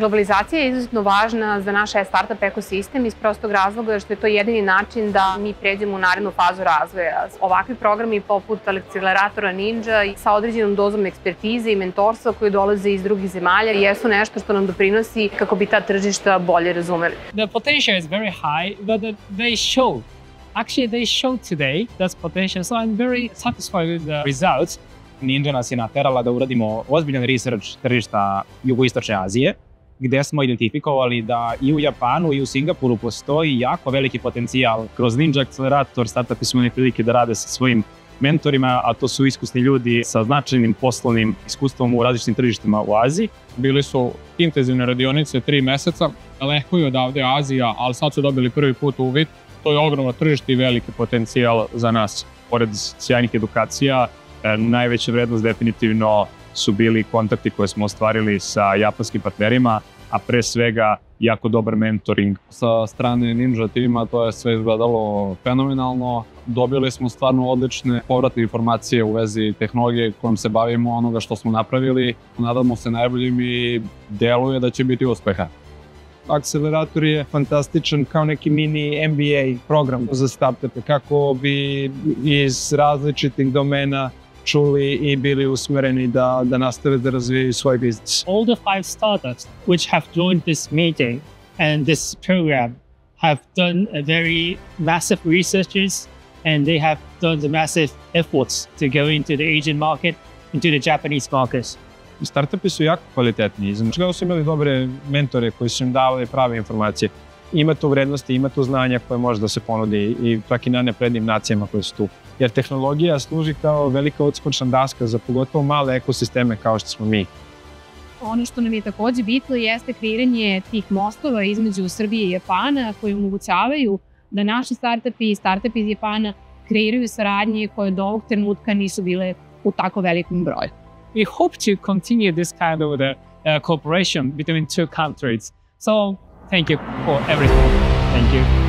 Globalizacija je izuzetno važna za naš startup ekosistem iz prostog razloga što je to jedini način da mi pređemo u narednu fazu razvoja. Ovakvi programi poput akceleratora Ninja sa određenom dozom ekspertize i mentorstva koji dolaze iz drugih zemalja jesu nešto što nam doprinosi kako bi ta tržišta bolje razumeli. The potential is very high, but they showed today that potential, so I'm very satisfied with the results. Ninja nas je naterala da uradimo ozbiljan research tržišta jugoistočne Azije, gde smo identifikovali da i u Japanu i u Singapuru postoji jako veliki potencijal. Kroz Ninja akcelerator startupi smo imali prilike da rade sa svojim mentorima, a to su iskusni ljudi sa značajnim poslovnim iskustvom u različitim tržištima u Aziji. Bili su intenzivne radionice 3 meseca, daleko je odavde Azija, ali sad su dobili prvi put uvid. To je ogromno tržište i veliki potencijal za nas. Pored sjajnih edukacija, najveća vrednost definitivno su bili kontakti koje smo ostvarili sa japanskim partnerima, a pre svega jako dobar mentoring. Sa strane Ninja tima to je sve izgledalo fenomenalno. Dobili smo stvarno odlične povratne informacije u vezi tehnologije kojom se bavimo, onoga što smo napravili. Nadamo se najboljim i deluje da će biti uspeha. Akcelerator je fantastičan kao neki mini MBA program za startupe kako bi iz različitih domena čuli i bili usmereni da nastave da razvijaju svoj biznis. All the 5 startups which have joined this meeting and this program have done a very massive researches and they have done the massive efforts to go into the Asian market, into the Japanese markets. Startupi su jako kvalitetni. Znači da su imali dobre mentore koji su im davali prave informacije. Ima tu vrednosti, ima tu znanja koje može da se ponudi i čak i na neprednim nacijama koje su tu. Jer tehnologija služi kao velika odskočna daska za pogotovo male ekosisteme kao što smo mi. Ono što nam je takođe bitno jeste kreiranje tih mostova između Srbije i Japana koji omogućavaju da naši startupi i startupi iz Japana kreiraju saradnje koje do ovog trenutka nisu bile u tako velikom broju. We hope to continue this kind of cooperation between two countries. So thank you for everything. Thank you.